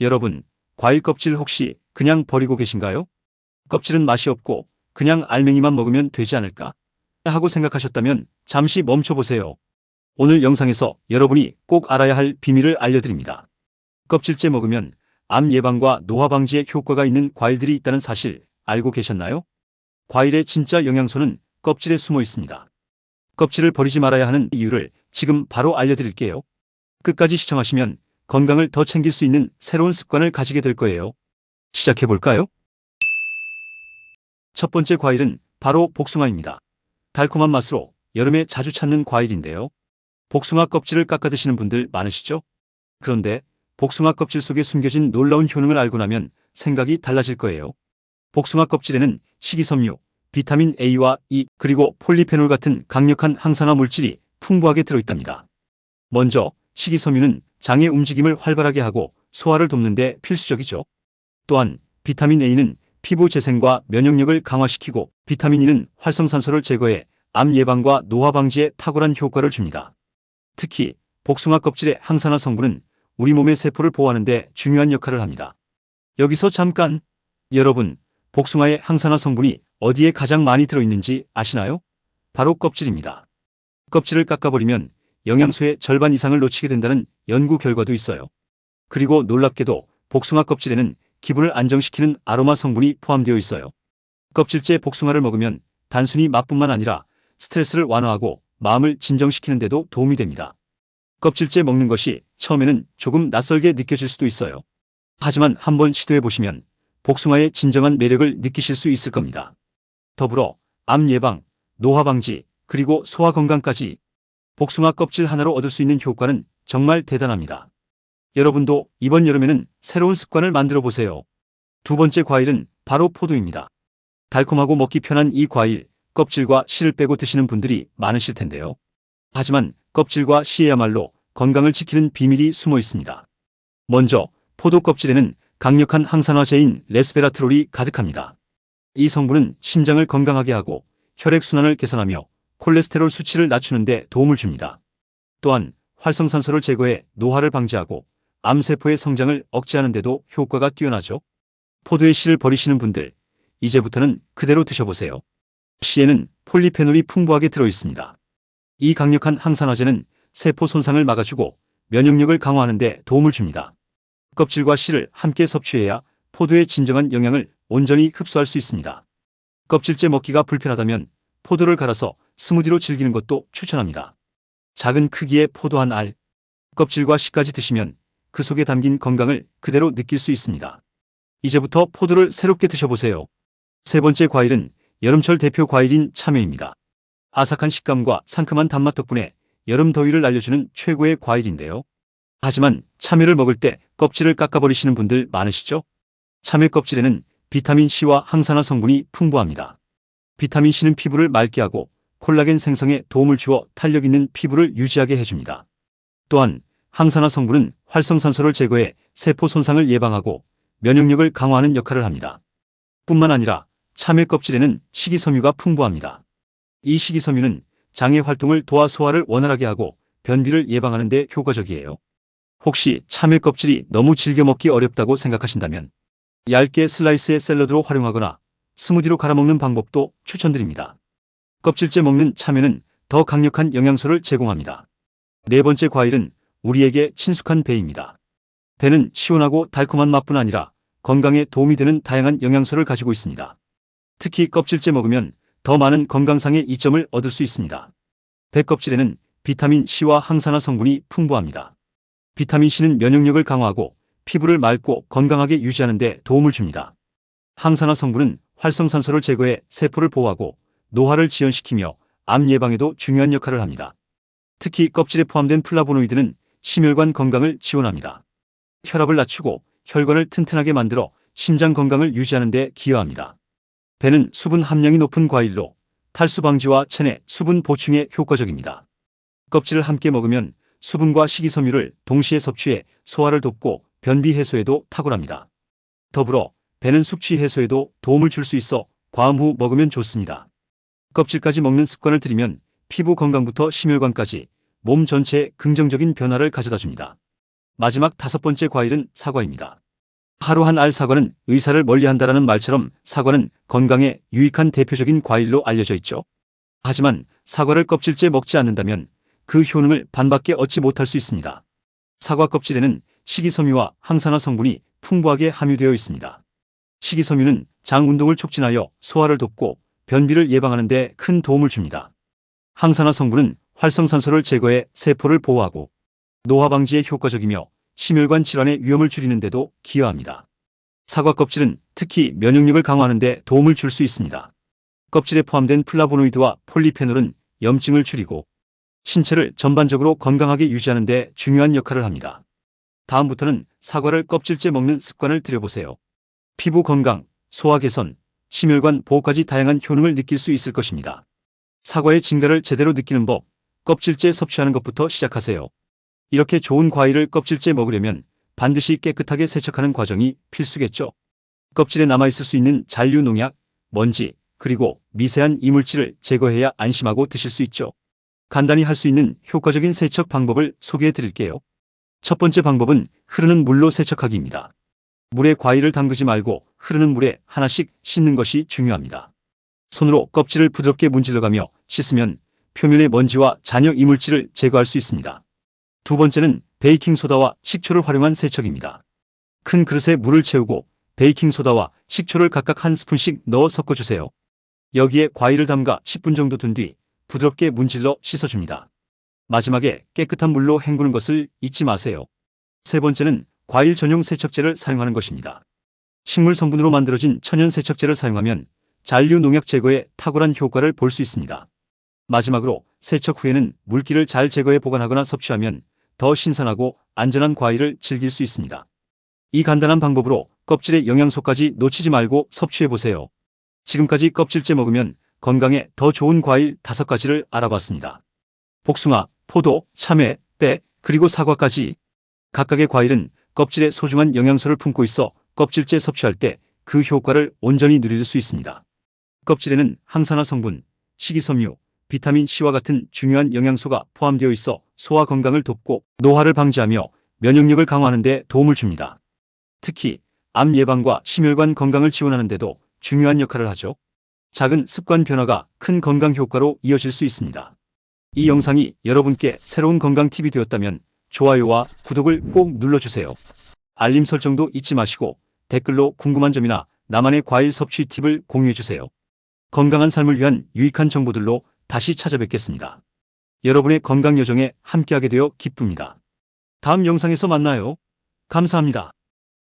여러분, 과일 껍질 혹시 그냥 버리고 계신가요? 껍질은 맛이 없고 그냥 알맹이만 먹으면 되지 않을까 하고 생각하셨다면 잠시 멈춰보세요. 오늘 영상에서 여러분이 꼭 알아야 할 비밀을 알려드립니다. 껍질째 먹으면 암 예방과 노화 방지에 효과가 있는 과일들이 있다는 사실 알고 계셨나요? 과일의 진짜 영양소는 껍질에 숨어 있습니다. 껍질을 버리지 말아야 하는 이유를 지금 바로 알려드릴게요. 끝까지 시청하시면 건강을 더 챙길 수 있는 새로운 습관을 가지게 될 거예요. 시작해볼까요? 첫 번째 과일은 바로 복숭아입니다. 달콤한 맛으로 여름에 자주 찾는 과일인데요. 복숭아 껍질을 깎아 드시는 분들 많으시죠? 그런데 복숭아 껍질 속에 숨겨진 놀라운 효능을 알고 나면 생각이 달라질 거예요. 복숭아 껍질에는 식이섬유, 비타민 A와 E, 그리고 폴리페놀 같은 강력한 항산화 물질이 풍부하게 들어있답니다. 먼저 식이섬유는 장의 움직임을 활발하게 하고 소화를 돕는 데 필수적이죠. 또한 비타민 A는 피부 재생과 면역력을 강화시키고 비타민 E는 활성산소를 제거해 암 예방과 노화 방지에 탁월한 효과를 줍니다. 특히 복숭아 껍질의 항산화 성분은 우리 몸의 세포를 보호하는 데 중요한 역할을 합니다. 여기서 잠깐, 여러분, 복숭아의 항산화 성분이 어디에 가장 많이 들어있는지 아시나요? 바로 껍질입니다. 껍질을 깎아버리면 영양소의 절반 이상을 놓치게 된다는 연구 결과도 있어요. 그리고 놀랍게도 복숭아 껍질에는 기분을 안정시키는 아로마 성분이 포함되어 있어요. 껍질째 복숭아를 먹으면 단순히 맛뿐만 아니라 스트레스를 완화하고 마음을 진정시키는 데도 도움이 됩니다. 껍질째 먹는 것이 처음에는 조금 낯설게 느껴질 수도 있어요. 하지만 한번 시도해보시면 복숭아의 진정한 매력을 느끼실 수 있을 겁니다. 더불어 암 예방, 노화 방지, 그리고 소화 건강까지 복숭아 껍질 하나로 얻을 수 있는 효과는 정말 대단합니다. 여러분도 이번 여름에는 새로운 습관을 만들어 보세요. 두 번째 과일은 바로 포도입니다. 달콤하고 먹기 편한 이 과일, 껍질과 씨를 빼고 드시는 분들이 많으실 텐데요. 하지만 껍질과 씨에야말로 건강을 지키는 비밀이 숨어 있습니다. 먼저 포도 껍질에는 강력한 항산화제인 레스베라트롤이 가득합니다. 이 성분은 심장을 건강하게 하고 혈액순환을 개선하며 콜레스테롤 수치를 낮추는 데 도움을 줍니다. 또한 활성산소를 제거해 노화를 방지하고 암세포의 성장을 억제하는 데도 효과가 뛰어나죠. 포도의 씨를 버리시는 분들, 이제부터는 그대로 드셔보세요. 씨에는 폴리페놀이 풍부하게 들어있습니다. 이 강력한 항산화제는 세포 손상을 막아주고 면역력을 강화하는 데 도움을 줍니다. 껍질과 씨를 함께 섭취해야 포도의 진정한 영양을 온전히 흡수할 수 있습니다. 껍질째 먹기가 불편하다면 포도를 갈아서 스무디로 즐기는 것도 추천합니다. 작은 크기의 포도 한 알, 껍질과 씨까지 드시면 그 속에 담긴 건강을 그대로 느낄 수 있습니다. 이제부터 포도를 새롭게 드셔보세요. 세 번째 과일은 여름철 대표 과일인 참외입니다. 아삭한 식감과 상큼한 단맛 덕분에 여름 더위를 날려주는 최고의 과일인데요. 하지만 참외를 먹을 때 껍질을 깎아버리시는 분들 많으시죠? 참외 껍질에는 비타민 C와 항산화 성분이 풍부합니다. 비타민 C는 피부를 맑게 하고 콜라겐 생성에 도움을 주어 탄력 있는 피부를 유지하게 해줍니다. 또한 항산화 성분은 활성산소를 제거해 세포 손상을 예방하고 면역력을 강화하는 역할을 합니다. 뿐만 아니라 참외 껍질에는 식이섬유가 풍부합니다. 이 식이섬유는 장의 활동을 도와 소화를 원활하게 하고 변비를 예방하는 데 효과적이에요. 혹시 참외 껍질이 너무 즐겨 먹기 어렵다고 생각하신다면 얇게 슬라이스해 샐러드로 활용하거나 스무디로 갈아 먹는 방법도 추천드립니다. 껍질째 먹는 참외는 더 강력한 영양소를 제공합니다. 네 번째 과일은 우리에게 친숙한 배입니다. 배는 시원하고 달콤한 맛뿐 아니라 건강에 도움이 되는 다양한 영양소를 가지고 있습니다. 특히 껍질째 먹으면 더 많은 건강상의 이점을 얻을 수 있습니다. 배 껍질에는 비타민 C와 항산화 성분이 풍부합니다. 비타민 C는 면역력을 강화하고 피부를 맑고 건강하게 유지하는 데 도움을 줍니다. 항산화 성분은 활성산소를 제거해 세포를 보호하고 노화를 지연시키며 암 예방에도 중요한 역할을 합니다. 특히 껍질에 포함된 플라보노이드는 심혈관 건강을 지원합니다. 혈압을 낮추고 혈관을 튼튼하게 만들어 심장 건강을 유지하는 데 기여합니다. 배는 수분 함량이 높은 과일로 탈수 방지와 체내 수분 보충에 효과적입니다. 껍질을 함께 먹으면 수분과 식이섬유를 동시에 섭취해 소화를 돕고 변비 해소에도 탁월합니다. 더불어 배는 숙취 해소에도 도움을 줄 수 있어 과음 후 먹으면 좋습니다. 껍질까지 먹는 습관을 들이면 피부 건강부터 심혈관까지 몸 전체에 긍정적인 변화를 가져다 줍니다. 마지막 다섯 번째 과일은 사과입니다. 하루 한 알 사과는 의사를 멀리한다라는 말처럼 사과는 건강에 유익한 대표적인 과일로 알려져 있죠. 하지만 사과를 껍질째 먹지 않는다면 그 효능을 반밖에 얻지 못할 수 있습니다. 사과 껍질에는 식이섬유와 항산화 성분이 풍부하게 함유되어 있습니다. 식이섬유는 장 운동을 촉진하여 소화를 돕고 변비를 예방하는 데 큰 도움을 줍니다. 항산화 성분은 활성산소를 제거해 세포를 보호하고 노화 방지에 효과적이며 심혈관 질환의 위험을 줄이는 데도 기여합니다. 사과 껍질은 특히 면역력을 강화하는 데 도움을 줄 수 있습니다. 껍질에 포함된 플라보노이드와 폴리페놀은 염증을 줄이고 신체를 전반적으로 건강하게 유지하는 데 중요한 역할을 합니다. 다음부터는 사과를 껍질째 먹는 습관을 들여보세요. 피부 건강, 소화 개선, 심혈관 보호까지 다양한 효능을 느낄 수 있을 것입니다. 사과의 진가를 제대로 느끼는 법, 껍질째 섭취하는 것부터 시작하세요. 이렇게 좋은 과일을 껍질째 먹으려면 반드시 깨끗하게 세척하는 과정이 필수겠죠. 껍질에 남아있을 수 있는 잔류 농약, 먼지, 그리고 미세한 이물질을 제거해야 안심하고 드실 수 있죠. 간단히 할 수 있는 효과적인 세척 방법을 소개해 드릴게요. 첫 번째 방법은 흐르는 물로 세척하기입니다. 물에 과일을 담그지 말고 흐르는 물에 하나씩 씻는 것이 중요합니다. 손으로 껍질을 부드럽게 문질러가며 씻으면 표면의 먼지와 잔여 이물질을 제거할 수 있습니다. 두 번째는 베이킹소다와 식초를 활용한 세척입니다. 큰 그릇에 물을 채우고 베이킹소다와 식초를 각각 한 스푼씩 넣어 섞어주세요. 여기에 과일을 담가 10분 정도 둔 뒤 부드럽게 문질러 씻어줍니다. 마지막에 깨끗한 물로 헹구는 것을 잊지 마세요. 세 번째는 과일 전용 세척제를 사용하는 것입니다. 식물 성분으로 만들어진 천연 세척제를 사용하면 잔류 농약 제거에 탁월한 효과를 볼 수 있습니다. 마지막으로 세척 후에는 물기를 잘 제거해 보관하거나 섭취하면 더 신선하고 안전한 과일을 즐길 수 있습니다. 이 간단한 방법으로 껍질의 영양소까지 놓치지 말고 섭취해보세요. 지금까지 껍질째 먹으면 건강에 더 좋은 과일 5가지를 알아봤습니다. 복숭아, 포도, 참외, 빼, 그리고 사과까지. 각각의 과일은 껍질에 소중한 영양소를 품고 있어 껍질째 섭취할 때 그 효과를 온전히 누릴 수 있습니다. 껍질에는 항산화 성분, 식이섬유, 비타민 C와 같은 중요한 영양소가 포함되어 있어 소화 건강을 돕고 노화를 방지하며 면역력을 강화하는 데 도움을 줍니다. 특히 암 예방과 심혈관 건강을 지원하는 데도 중요한 역할을 하죠. 작은 습관 변화가 큰 건강 효과로 이어질 수 있습니다. 이 영상이 여러분께 새로운 건강 팁이 되었다면 좋아요와 구독을 꼭 눌러주세요. 알림 설정도 잊지 마시고 댓글로 궁금한 점이나 나만의 과일 섭취 팁을 공유해주세요. 건강한 삶을 위한 유익한 정보들로 다시 찾아뵙겠습니다. 여러분의 건강 여정에 함께하게 되어 기쁩니다. 다음 영상에서 만나요. 감사합니다.